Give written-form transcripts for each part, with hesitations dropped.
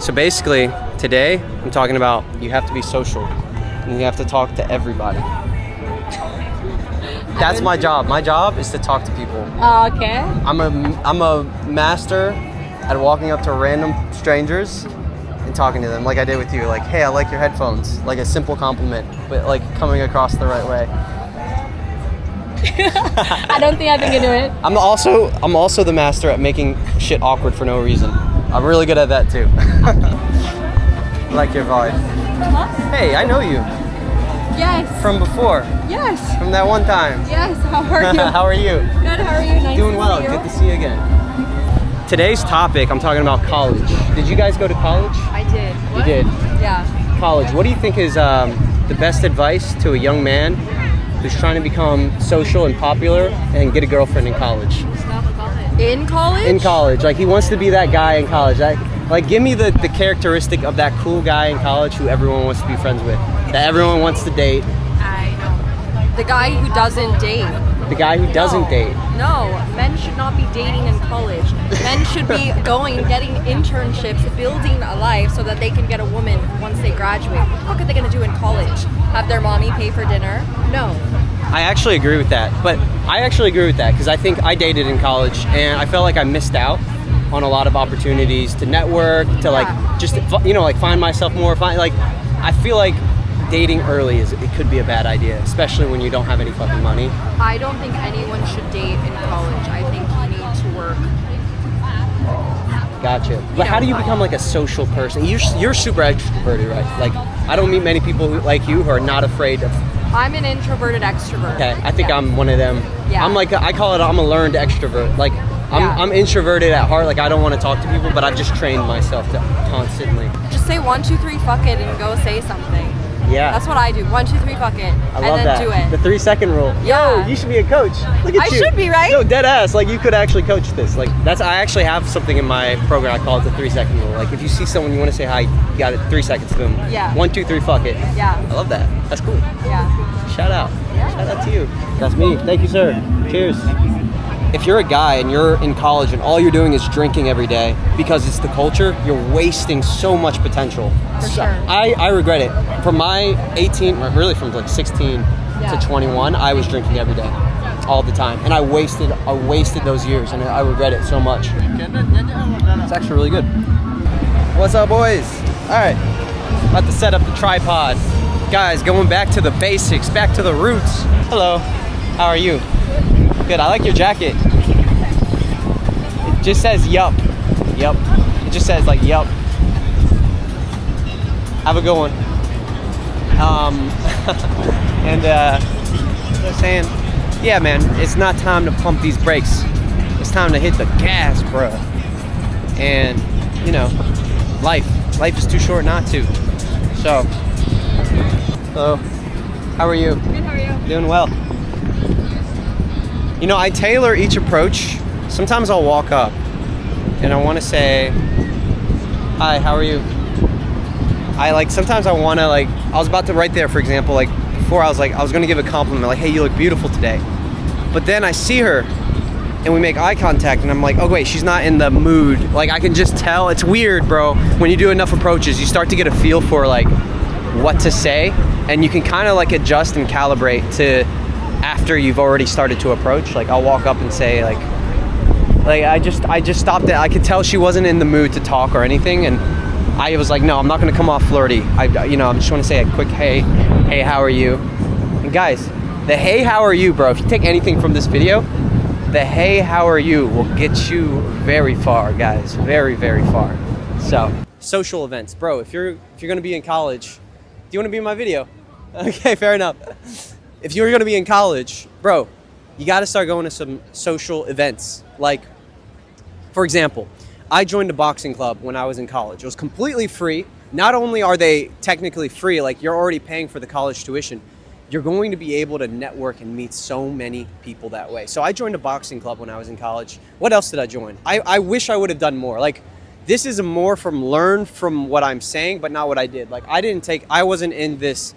So basically, today I'm talking about you have to be social and you have to talk to everybody. That's my job. My job is to talk to people. Okay. I'm a master at walking up to random strangers and talking to them like I did with you. Like, hey, I like your headphones. Like a simple compliment, but like coming across the right way. I don't think I can do it. I'm also the master at making shit awkward for no reason. I'm really good at that too. I like your vibe. Huh? Hey, I know you. Yes. From before. Yes. From that one time. Yes. How are you? How are you? Good. How are you? Nice Doing to well. see you. Good to see you again. Today's topic, I'm talking about college. Did you guys go to college? I did. You did. Yeah. College. What do you think is the best advice to a young man who's trying to become social and popular and get a girlfriend in college? In college? In college. Like, he wants to be that guy in college. Like, give me the characteristic of that cool guy in college who everyone wants to be friends with, that everyone wants to date. I know. The guy who doesn't date. The guy who doesn't date. No, men should not be dating in college. Men should be going and getting internships, building a life so that they can get a woman once they graduate. What the fuck are they going to do in college? Have their mommy pay for dinner? No. I actually agree with that. But I actually agree with that because I think I dated in college and I felt like I missed out on a lot of opportunities to network, to like just, you know, like find myself more. I feel like dating early it could be a bad idea, especially when you don't have any fucking money. I don't think anyone should date in college. I think you need to work. Gotcha. But how do you become like a social person? You're super extroverted, right? Like, I don't meet many people like you who are not afraid of. I'm an introverted extrovert. Okay, I think I'm one of them. Yeah. I'm like, I call it, I'm a learned extrovert. Like, I'm introverted at heart. Like, I don't want to talk to people, but I've just trained myself to constantly. Just say 1, 2, 3, fuck it, and go say something. Yeah. That's what I do. 1, 2, 3, fuck it. I love that. Do it. The 3-second rule. Yeah. Yo, you should be a coach. Look at I you. should be, right? No, dead ass. Like, you could actually coach this. Like, I actually have something in my program. I call it the 3-second rule. Like, if you see someone you want to say hi, you got it 3 seconds to them. Yeah. 1, 2, 3, fuck it. Yeah. I love that. That's cool. Yeah. Shout out. Yeah. Shout out to you. That's me. Thank you, sir. Cheers. If you're a guy and you're in college and all you're doing is drinking every day because it's the culture, you're wasting so much potential. For sure. I regret it. From my 18, or really from like 16 to 21, I was drinking every day, all the time. And I wasted those years and I regret it so much. It's actually really good. What's up, boys? All right, about to set up the tripod. Guys, going back to the basics, back to the roots. Hello, how are you? Good, I like your jacket. It just says yup. Yup. It just says like yup. Have a good one. And they're saying, yeah man, it's not time to pump these brakes. It's time to hit the gas, bro. And you know, life is too short not to. So, hello, how are you? Good, how are you? Doing well. You know, I tailor each approach. Sometimes I'll walk up and I want to say, hi, how are you? Sometimes I want to I was about to right there, for example, like before I was going to give a compliment, like, hey, you look beautiful today. But then I see her and we make eye contact and I'm like, oh wait, she's not in the mood. Like, I can just tell. It's weird, bro. When you do enough approaches, you start to get a feel for like what to say and you can kind of like adjust and calibrate to after you've already started to approach. Like, I'll walk up and say like I just stopped it. I could tell she wasn't in the mood to talk or anything, and I was like, no, I'm not gonna come off flirty. I just want to say a quick hey, how are you? And guys, the hey, how are you, bro? If you take anything from this video, the hey, how are you will get you very far, guys, very, very far. So, social events, bro. If you're gonna be in college, do you want to be in my video? Okay, fair enough. If you're going to be in college, bro, you got to start going to some social events. Like, for example, I joined a boxing club when I was in college. It was completely free. Not only are they technically free, like you're already paying for the college tuition, you're going to be able to network and meet so many people that way. So I joined a boxing club when I was in college. What else did I join? I wish I would have done more. Like, this is more from learn from what I'm saying, but not what I did. Like, I wasn't in this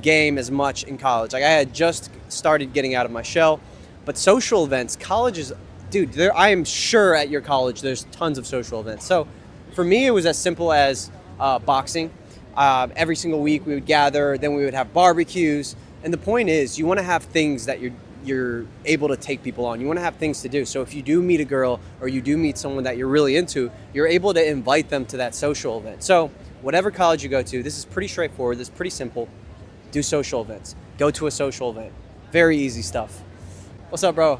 game as much in college. Like, I had just started getting out of my shell. But social events, colleges, dude, I am sure at your college there's tons of social events. So For me, it was as simple as boxing. Every single week we would gather, then we would have barbecues. And the point is, you want to have things that you're able to take people on. You want to have things to do. So if you do meet a girl or you do meet someone that you're really into, you're able to invite them to that social event. So whatever college you go to, this is pretty straightforward. This is pretty simple. Do social events. Go to a social event. Very easy stuff. What's up, bro?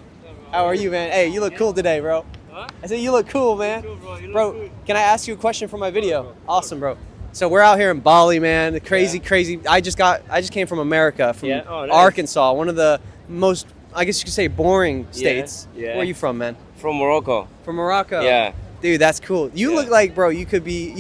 How are you, man? Hey, you look cool today, bro. What? I said you look cool, man. Cool, bro. You look Bro, good. can I ask you a question for my video? Awesome, bro. So we're out here in Bali, man. The crazy. I just came from America, from Yeah? Oh, nice. Arkansas, one of the most, I guess you could say, boring states. Yeah. Where are you from, man? From Morocco. From Morocco. Yeah. Dude, that's cool. You Yeah. look like, bro, you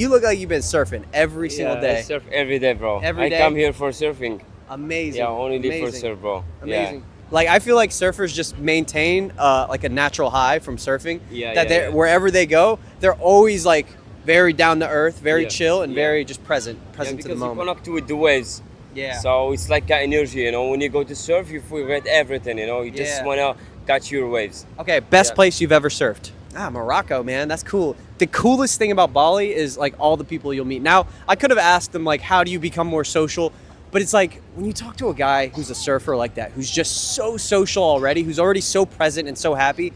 look like you've been surfing every single I day. surf every day, bro. Every day? I come here for surfing. Amazing. Yeah, only live for Amazing. surf, bro. Amazing. Like, I feel like surfers just maintain like a natural high from surfing. Yeah, That yeah, they're yeah. wherever they go, they're always like very down to earth, very Yeah, chill, and yeah. very just present Yeah, to the because you moment. connect with the waves. Yeah. So it's like an energy, you know. When you go to surf, you forget everything, you know. You just Yeah. wanna catch your waves. Okay, best Yeah. place you've ever surfed. Morocco, man, that's cool. The coolest thing about Bali is like all the people you'll meet. Now, I could have asked them like, how do you become more social? But it's like when you talk to a guy who's a surfer like that, who's just so social already, who's already so present and so happy.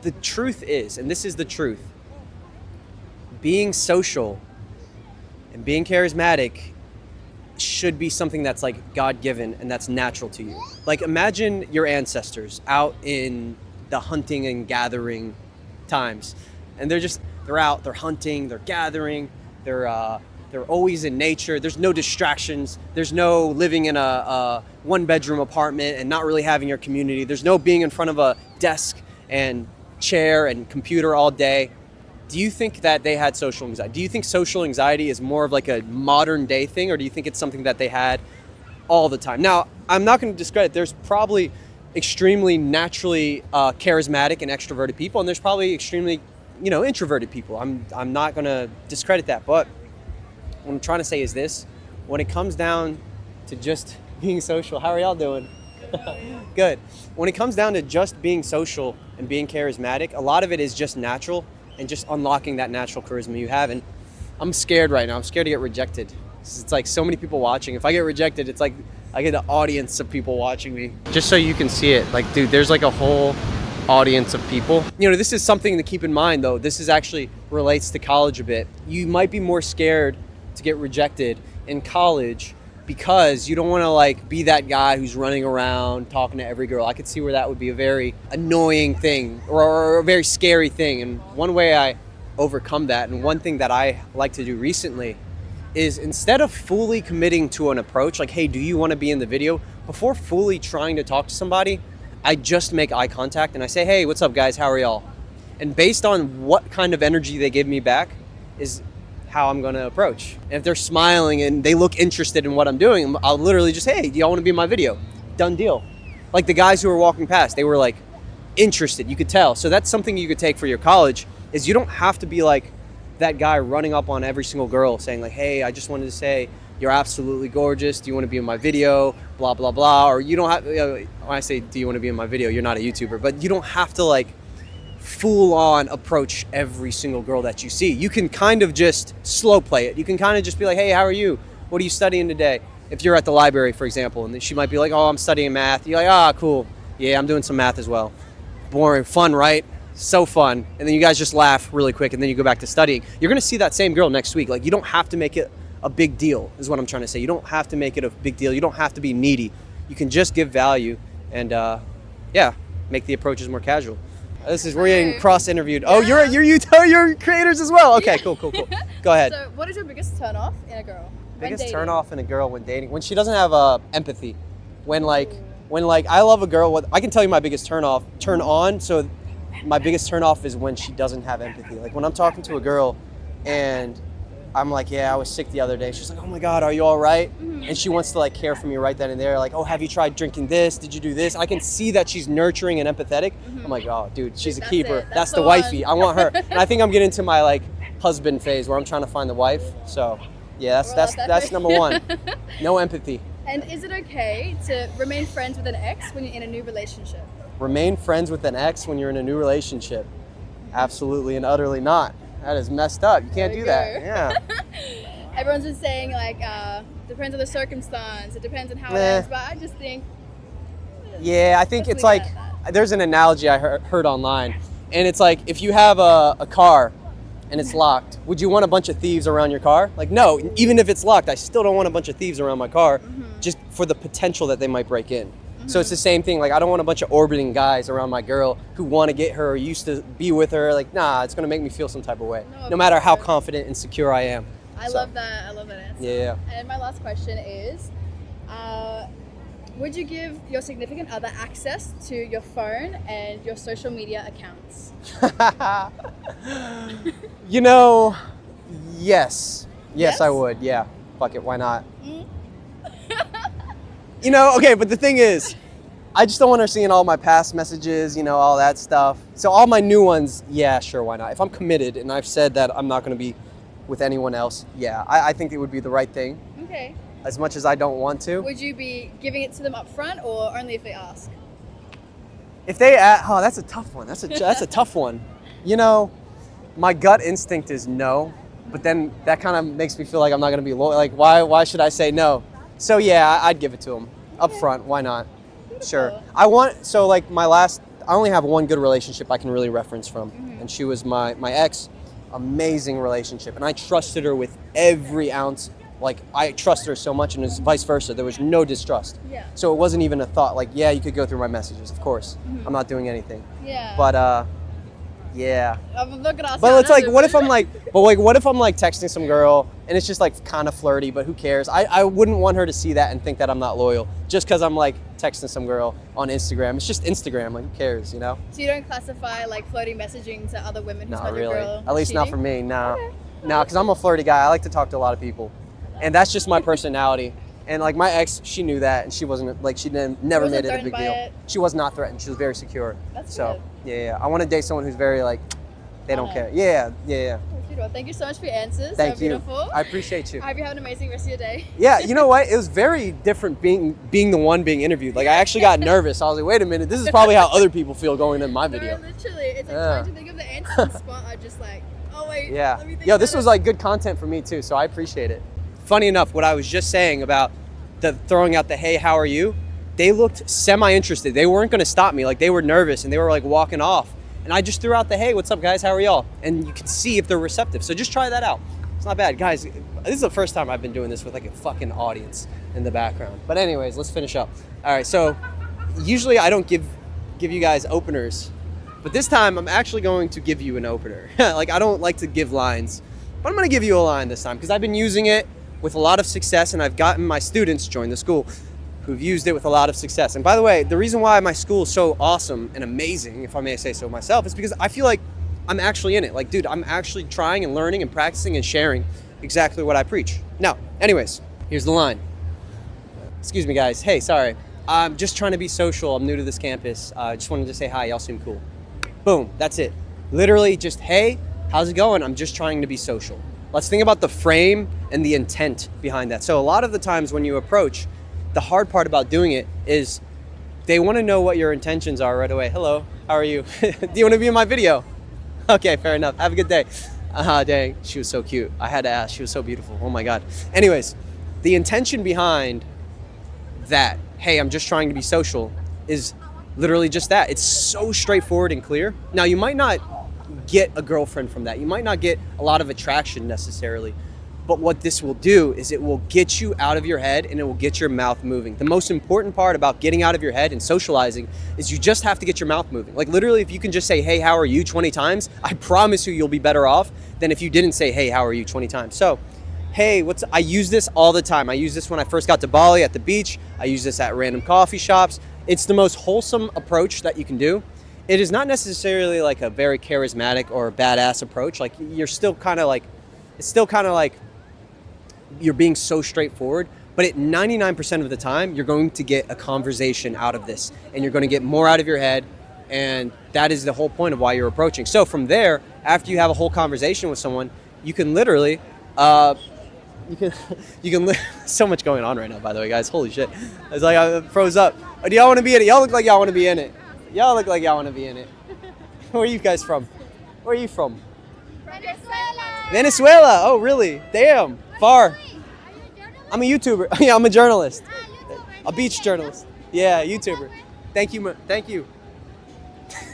The truth is, and this is the truth, being social and being charismatic should be something that's like God-given and that's natural to you. Like imagine your ancestors out in the hunting and gathering times, and they're out, they're hunting, they're gathering, they're always in nature. There's no distractions. There's no living in a one-bedroom apartment and not really having your community. There's no being in front of a desk and chair and computer all day. Do you think that they had social anxiety? Do you think social anxiety is more of like a modern day thing, or do you think it's something that they had all the time? Now, I'm not going to discredit. There's probably extremely naturally charismatic and extroverted people, and there's probably extremely, introverted people. I'm not going to discredit that, but what I'm trying to say is this: when it comes down to just being social, how are y'all doing? Good. When it comes down to just being social and being charismatic, a lot of it is just natural and just unlocking that natural charisma you have. And I'm scared right now. I'm scared to get rejected. It's like so many people watching. If I get rejected, it's like I get an audience of people watching me. Just so you can see it, like, dude, there's like a whole audience of people. This is something to keep in mind, though. This is actually relates to college a bit. You might be more scared to get rejected in college because you don't want to like be that guy who's running around talking to every girl. I could see where that would be a very annoying thing or a very scary thing. And one way I overcome that, and one thing that I like to do recently, is instead of fully committing to an approach, like, hey, do you want to be in the video? Before fully trying to talk to somebody, I just make eye contact and I say, hey, what's up, guys? How are y'all? And based on what kind of energy they give me back is how I'm going to approach. And if they're smiling and they look interested in what I'm doing, I'll literally just, hey, do y'all want to be in my video? Done deal. Like the guys who were walking past, they were like interested. You could tell. So that's something you could take for your college, is you don't have to be like that guy running up on every single girl saying like, hey, I just wanted to say you're absolutely gorgeous. Do you want to be in my video? Blah, blah, blah. Or you don't have, when I say, do you want to be in my video? You're not a YouTuber, but you don't have to like full on approach every single girl that you see. You can kind of just slow play it. You can kind of just be like, hey, how are you? What are you studying today? If you're at the library, for example, and then she might be like, oh, I'm studying math. You're like, cool. Yeah, I'm doing some math as well. Boring, fun, right? So fun. And then you guys just laugh really quick and then you go back to studying. You're going to see that same girl next week. Like, you don't have to make it a big deal is what I'm trying to say. You don't have to make it a big deal. You don't have to be needy. You can just give value and make the approaches more casual. We're getting cross-interviewed. Oh, you're creators as well. Okay, cool. Go ahead. So, what is your biggest turn off in a girl? Biggest turn off in a girl when dating? When she doesn't have empathy. When I love a girl. I can tell you my biggest turn on. So my biggest turn off is when she doesn't have empathy. Like when I'm talking to a girl and I'm like, yeah, I was sick the other day. She's like, oh my God, are you all right? Mm-hmm. And she wants to like care for me right then and there. Like, oh, have you tried drinking this? Did you do this? I can see that she's nurturing and empathetic. Mm-hmm. I'm like, oh, dude, she's a keeper. That's the wifey. I want her. And I think I'm getting into my like husband phase where I'm trying to find the wife. So yeah, that's number one. No empathy. And is it okay to remain friends with an ex when you're in a new relationship? Remain friends with an ex when you're in a new relationship? Absolutely and utterly not. That is messed up. You can't There do we that. go. Yeah. Everyone's been saying like, depends on the circumstance. It depends on how it Nah. ends. But I just think. Yeah, I think Let's it's leave it like, at that. there's an analogy I heard online, and it's like, if you have a car and it's locked, would you want a bunch of thieves around your car? Like, no, even if it's locked, I still don't want a bunch of thieves around my car, just for the potential that they might break in. So it's the same thing. Like, I don't want a bunch of orbiting guys around my girl who want to get her or used to be with her. Like, nah, it's going to make me feel some type of way, No, no matter how of course. confident and secure I am. I So, love that. I love that answer. Yeah. And my last question is, would you give your significant other access to your phone and your social media accounts? You know, yes. Yes, I Yes? would. Yeah. Fuck it. Why not? Mm. You know, okay, but the thing is, I just don't want her seeing all my past messages, you know, all that stuff. So all my new ones, yeah, sure, why not? If I'm committed and I've said that I'm not going to be with anyone else, yeah, I think it would be the right thing, Okay. as much as I don't want to. Would you be giving it to them up front or only if they ask? If they, oh, that's a tough one. That's a tough one. You know, my gut instinct is no, but then that kind of makes me feel like I'm not going to be loyal. Like, why should I say no? So yeah, I'd give it to them up front. Why not? Sure. I only have one good relationship I can really reference from, and she was my ex. Amazing relationship, and I trusted her with every ounce. Like, I trusted her so much, and it's vice versa. There was no distrust. Yeah. So it wasn't even a thought. Like, yeah, you could go through my messages, of course. I'm not doing anything. Yeah. But yeah. I'm not gonna ask But how it's like, another what if would. I'm like, what if I'm like texting some girl and it's just like kind of flirty, but who cares? I wouldn't want her to see that and think that I'm not loyal just because I'm like texting some girl on Instagram. It's just Instagram, like, who cares, you know? So you don't classify like flirty messaging to other women who's Not not your really. girl? At least not cheating? for me, no. Okay. No, because I'm a flirty guy. I like to talk to a lot of people. And that's just my personality. And like my ex, she knew that, and she wasn't like, never wasn't made it a threatened big by deal. it? She was not threatened. She was very secure. That's so good. yeah, I want to date someone who's very like, they don't On care. it. Yeah. That's beautiful. Thank you so much for your answers. Thank so you. beautiful. I appreciate you. I hope you have an amazing rest of your day. Yeah, you know what? It was very different being the one being interviewed. Like, I actually got nervous. I was like, wait a minute, this is probably how other people feel going in my video. No, literally. It's like Yeah. trying to think of the answer on the spot. I just like, oh wait. Yeah. Let me think Yo, this about was it. like good content for me too, so I appreciate it. Funny enough, what I was just saying about the throwing out the hey, how are you? They looked semi-interested. They weren't going to stop me. Like, they were nervous and they were like walking off. And I just threw out the hey, what's up, guys? How are y'all? And you can see if they're receptive. So just try that out. It's not bad. Guys, this is the first time I've been doing this with like a fucking audience in the background. But anyways, let's finish up. All right, so usually I don't give you guys openers, but this time I'm actually going to give you an opener. Like, I don't like to give lines, but I'm going to give you a line this time because I've been using it with a lot of success, and I've gotten my students join the school who've used it with a lot of success. And by the way, the reason why my school is so awesome and amazing, if I may say so myself, is because I feel like I'm actually in it. Like, dude, I'm actually trying and learning and practicing and sharing exactly what I preach. Now, anyways, here's the line. Excuse me, guys. Hey, sorry. I'm just trying to be social. I'm new to this campus. Just wanted to say hi. Y'all seem cool. Boom. That's it. Literally just, hey, how's it going? I'm just trying to be social. Let's think about the frame and the intent behind that. So a lot of the times when you approach, the hard part about doing it is they want to know what your intentions are right away. Hello, how are you? Do you want to be in my video? Okay, fair enough. Have a good day. Dang, she was so cute. I had to ask. She was so beautiful. Oh my God. Anyways, the intention behind that, hey, I'm just trying to be social, is literally just that. It's so straightforward and clear. Now, you might not get a girlfriend from that. You might not get a lot of attraction necessarily. But what this will do is it will get you out of your head and it will get your mouth moving. The most important part about getting out of your head and socializing is you just have to get your mouth moving. Like, literally, if you can just say, hey, how are you 20 times, I promise you'll be better off than if you didn't say, hey, how are you 20 times. So, hey, I use this all the time. I use this when I first got to Bali at the beach. I use this at random coffee shops. It's the most wholesome approach that you can do. It is not necessarily like a very charismatic or badass approach. Like, you're still kind of like, it's still kind of like, you're being so straightforward, but at 99% of the time, you're going to get a conversation out of this and you're going to get more out of your head. And that is the whole point of why you're approaching. So from there, after you have a whole conversation with someone, you can literally, so much going on right now, by the way, guys. Holy shit. It's like I froze up. Do y'all want to be in it? Y'all look like y'all want to be in it. Y'all look like y'all want to be in it. Where are you guys from? Where are you from? Venezuela. Oh, really? Damn. Far. I'm a YouTuber. Yeah, I'm a journalist. A beach journalist. Yeah, YouTuber. Thank you. Thank you.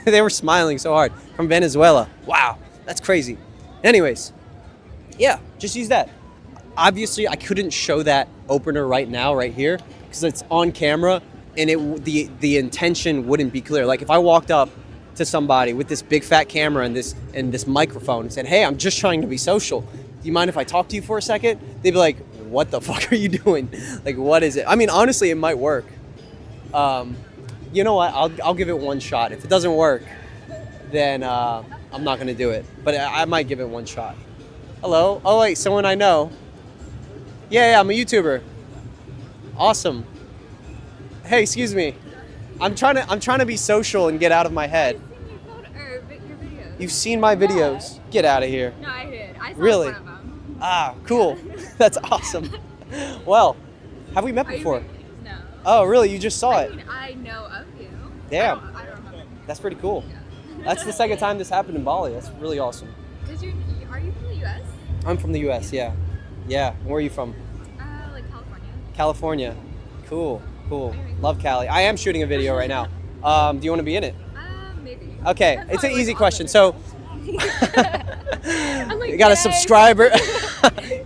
They were smiling so hard. From Venezuela. Wow. That's crazy. Anyways. Yeah, just use that. Obviously, I couldn't show that opener right now, right here, because it's on camera, and the intention wouldn't be clear. Like if I walked up to somebody with this big fat camera and this microphone and said, "Hey, I'm just trying to be social. Do you mind if I talk to you for a second?" They'd be like, "What the fuck are you doing? Like, what is it?" I mean, honestly, it might work. You know what? I'll give it one shot. If it doesn't work, then I'm not gonna do it. But I might give it one shot. Hello. Oh wait, someone I know. Yeah, I'm a YouTuber. Awesome. Hey, excuse me. I'm trying to be social and get out of my head. You've seen my videos. Get out of here. No, I did. I saw Really? one of them. Ah, cool. That's awesome. Well, have we met before? No. Oh, really? You just saw I it. mean, I know of you. Damn. I don't remember. That's pretty cool. That's the second time this happened in Bali. That's really awesome. Are you from the U.S.? I'm from the U.S. Yeah. Yeah. Where are you from? Like California. California. Cool. Love Cali. I am shooting a video right now. Do you want to be in it? Maybe. Okay. That's It's an probably easy like question. all So I'm like, you got a yay. subscriber.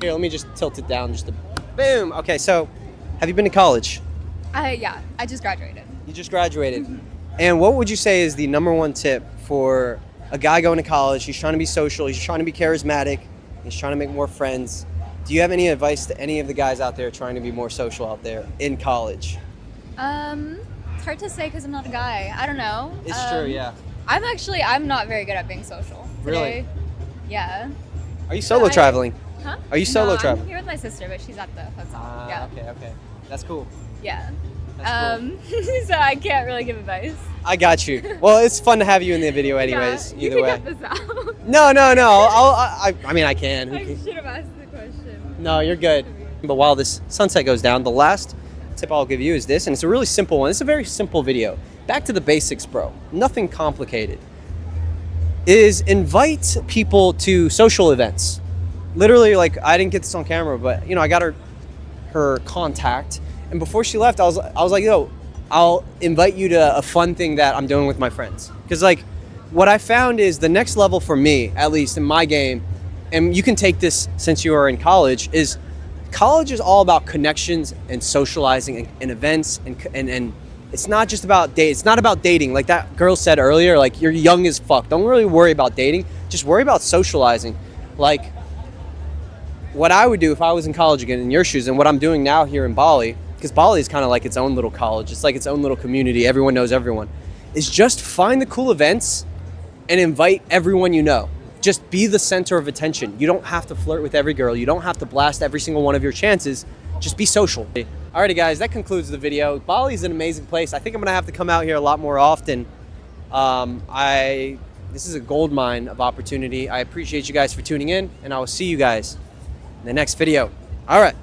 Here, let me just tilt it down just a boom. Okay. So have you been to college? Yeah, I just graduated. You just graduated. And what would you say is the number one tip for a guy going to college? He's trying to be social. He's trying to be charismatic. He's trying to make more friends. Do you have any advice to any of the guys out there trying to be more social out there in college? It's hard to say because I'm not a guy. I don't know. It's true, yeah. I'm not very good at being social. Really? Today. Yeah. Are you solo traveling? Huh? Are you solo no, traveling? I'm here with my sister, but she's at the hotel. Yeah. Okay. That's cool. Yeah. That's cool. So I can't really give advice. I got you. Well, it's fun to have you in the video anyways, Yeah, either way. You can cut this out. No. I mean, I can. I should have asked the question. No, you're good. But while this sunset goes down, the last tip I'll give you is this, and it's a really simple one. It's a very simple video. Back to the basics, bro. Nothing complicated. Is invite people to social events. Literally, like, I didn't get this on camera, but I got her contact, and before she left, I was like, yo, I'll invite you to a fun thing that I'm doing with my friends. Because like, what I found is the next level for me, at least in my game, and you can take this since you are in college, is college is all about connections and socializing and events and it's not just about date. It's not about dating. Like that girl said earlier, like you're young as fuck. Don't really worry about dating. Just worry about socializing. Like what I would do if I was in college again in your shoes, and what I'm doing now here in Bali, because Bali is kind of like its own little college. It's like its own little community. Everyone knows everyone. Is just find the cool events and invite everyone you know. Just be the center of attention. You don't have to flirt with every girl. You don't have to blast every single one of your chances. Just be social. Alrighty guys, that concludes the video. Bali is an amazing place. I think I'm gonna have to come out here a lot more often. This is a gold mine of opportunity. I appreciate you guys for tuning in, and I will see you guys in the next video. All right.